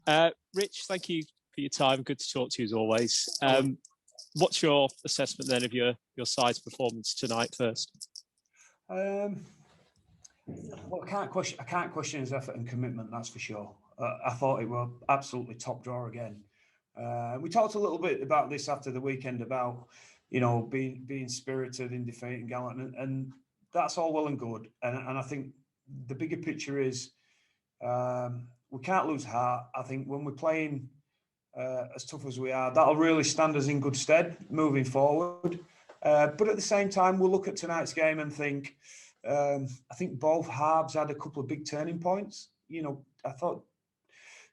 Rich, thank you for your time. Good to talk to you as always. What's your assessment then of your side's performance tonight first? Well, I can't question his effort and commitment, that's for sure. I thought it was absolutely top drawer again. We talked a little bit about this after the weekend about, being spirited in defeating Gallant, and that's all well and good. And I think the bigger picture is we can't lose heart. I think when we're playing as tough as we are, that'll really stand us in good stead moving forward. But at the same time, we'll look at tonight's game and think, I think both halves had a couple of big turning points. I thought,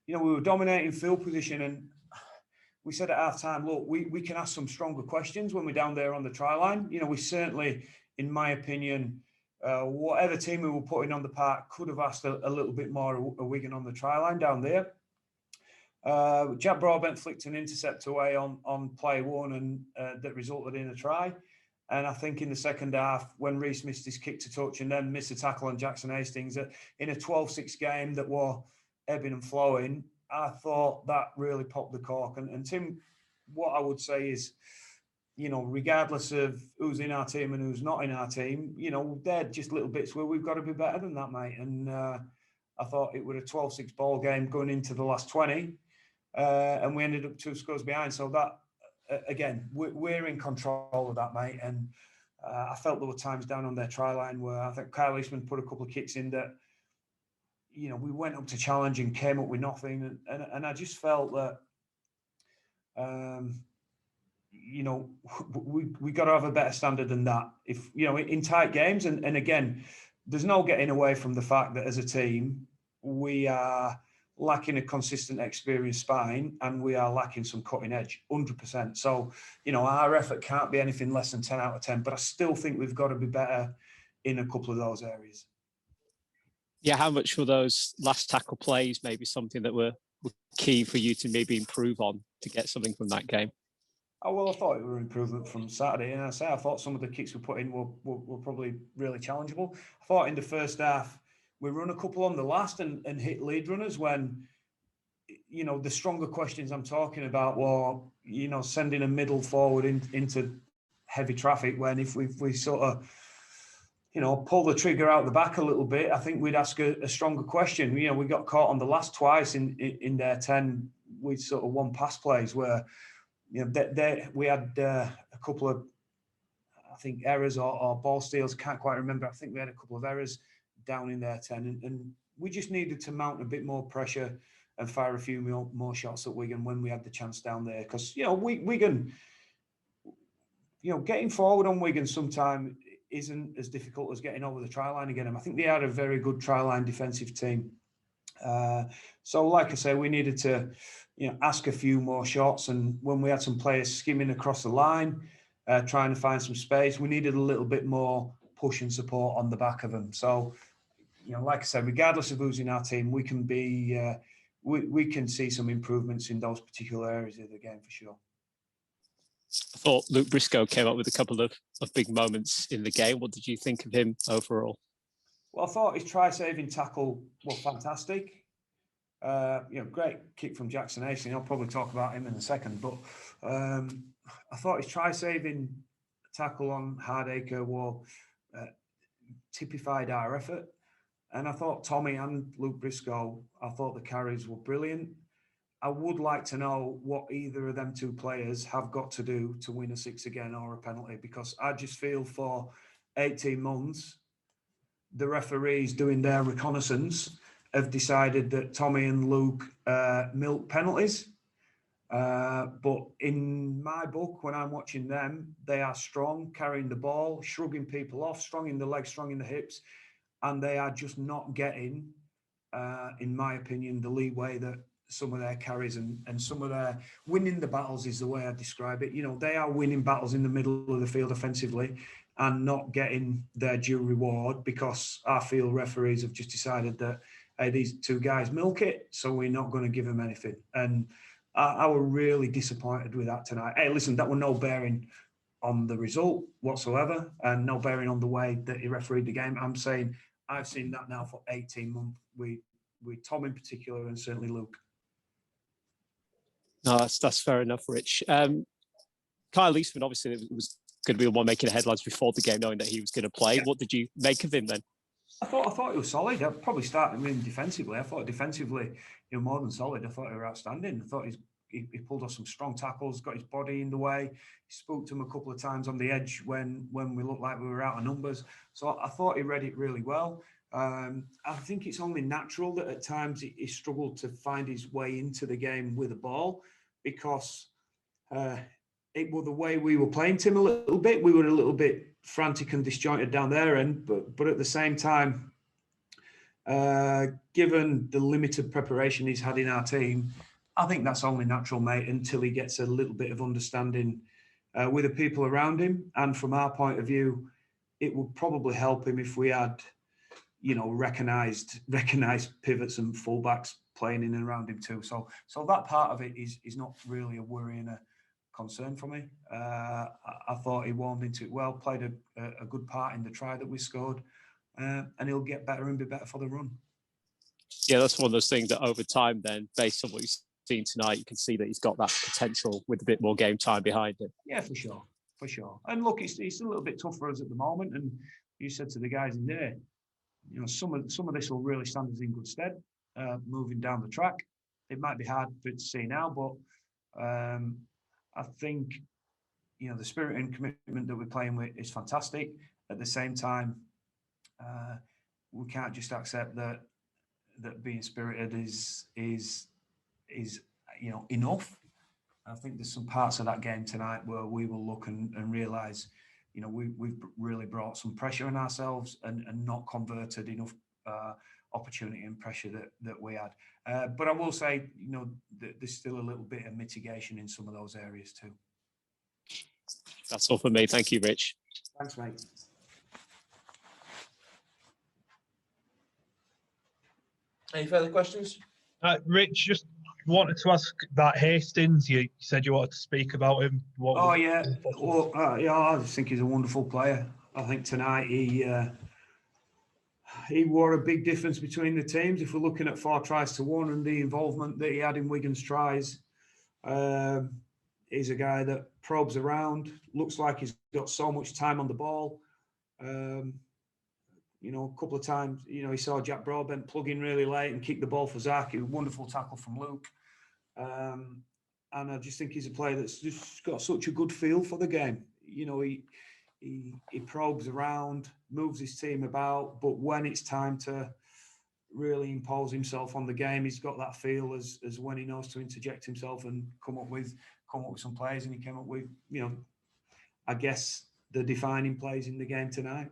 we were dominating field position, and we said at half time, look, we can ask some stronger questions when we're down there on the try line. We certainly, in my opinion, whatever team we were putting on the park could have asked a little bit more of Wigan on the try line down there. Jack Broadbent flicked an intercept away on play one, and that resulted in a try. And I think in the second half, when Reece missed his kick to touch and then missed a tackle on Jackson Hastings in a 12-6 game that were ebbing and flowing, I thought that really popped the cork. And Tim, what I would say is, regardless of who's in our team and who's not in our team, they're just little bits where we've got to be better than that, mate. And I thought it was a 12-6 ball game going into the last 20, and we ended up 2 scores behind. So that, again, we're in control of that, mate. And I felt there were times down on their try line where I think Kyle Eastmond put a couple of kicks in that, we went up to challenge and came up with nothing. And I just felt that, we got to have a better standard than that. If, in tight games, and again, there's no getting away from the fact that as a team, we are lacking a consistent experienced spine, and we are lacking some cutting edge, 100%. So, our effort can't be anything less than 10 out of 10, but I still think we've got to be better in a couple of those areas. Yeah, how much were those last tackle plays maybe something that were key for you to maybe improve on to get something from that game? Oh, well, I thought it were improvement from Saturday. And I thought some of the kicks we put in were probably really challengeable. I thought in the first half, we run a couple on the last and hit lead runners when, the stronger questions I'm talking about were, sending a middle forward into heavy traffic, when if we sort of, pull the trigger out the back a little bit, I think we'd ask a stronger question. We got caught on the last twice in their 10 with sort of one pass plays where, we had a couple of, I think, errors or ball steals. Can't quite remember. I think we had a couple of errors down in their 10, and we just needed to mount a bit more pressure and fire a few more shots at Wigan when we had the chance down there. Because, Wigan, getting forward on Wigan sometimes isn't as difficult as getting over the try line again. I think they are a very good try line defensive team. So, like I say, we needed to, ask a few more shots. And when we had some players skimming across the line, trying to find some space, we needed a little bit more push and support on the back of them. So, like I said, regardless of who's in our team, we can be, we can see some improvements in those particular areas of the game for sure. I thought Luke Briscoe came up with a couple of big moments in the game. What did you think of him overall? Well, I thought his try-saving tackle was fantastic. Great kick from Jackson Hastings. I'll probably talk about him in a second. But I thought his try-saving tackle on Hardacre was typified our effort. And I thought Tommy and Luke Briscoe, I thought the carries were brilliant. I would like to know what either of them two players have got to do to win a 6 again or a penalty, because I just feel for 18 months, the referees doing their reconnaissance have decided that Tommy and Luke milk penalties. But in my book, when I'm watching them, they are strong, carrying the ball, shrugging people off, strong in the legs, strong in the hips, and they are just not getting, in my opinion, the leeway that some of their carries and some of their winning the battles is the way I describe it. They are winning battles in the middle of the field offensively and not getting their due reward, because I feel referees have just decided that, hey, these two guys milk it, so we're not going to give them anything. And I was really disappointed with that tonight. Hey, listen, that was no bearing on the result whatsoever and no bearing on the way that he refereed the game. I'm saying I've seen that now for 18 months with Tom in particular and certainly Luke. No, that's fair enough, Rich. Kyle Eastmond, obviously, it was going to be the one making the headlines before the game, knowing that he was going to play. Yeah. What did you make of him then? I thought he was solid. I'd probably start him defensively. I thought defensively he was more than solid. I thought he was outstanding. I thought he pulled off some strong tackles, got his body in the way. He spoke to him a couple of times on the edge when we looked like we were out of numbers. So I thought he read it really well. I think it's only natural that at times he struggled to find his way into the game with the ball because it was the way we were playing Tim a little bit. We were a little bit frantic and disjointed down there, but at the same time, given the limited preparation he's had in our team, I think that's only natural, mate, until he gets a little bit of understanding with the people around him. And from our point of view, it would probably help him if we had, recognised pivots and fullbacks playing in and around him too. So that part of it is not really a worry and a concern for me. I thought he warmed into it well, played a good part in the try that we scored, and he'll get better and be better for the run. Yeah, that's one of those things that over time then, based on what you've seen tonight, you can see that he's got that potential with a bit more game time behind him. Yeah, for sure. And look, it's a little bit tough for us at the moment, and you said to the guys in there, some of this will really stand us in good stead moving down the track. It might be hard for it to see now, but I think, the spirit and commitment that we're playing with is fantastic. At the same time, we can't just accept that being spirited is enough. I think there's some parts of that game tonight where we will look and realise, we've really brought some pressure on ourselves and not converted enough opportunity and pressure that we had. But I will say, there's still a little bit of mitigation in some of those areas too. That's all for me. Thank you, Rich. Thanks, mate. Any further questions? Rich, just wanted to ask that Hastings, you said you wanted to speak about him. I just think he's a wonderful player. I think tonight he wore a big difference between the teams. If we're looking at 4 tries to 1 and the involvement that he had in Wigan's tries, he's a guy that probes around, looks like he's got so much time on the ball. A couple of times, he saw Jack Broadbent plug in really late and kick the ball for Zach. A wonderful tackle from Luke. And I just think he's a player that's just got such a good feel for the game. He probes around, moves his team about, but when it's time to really impose himself on the game, he's got that feel as when he knows to interject himself and come up with some plays. And he came up with, I guess, the defining plays in the game tonight.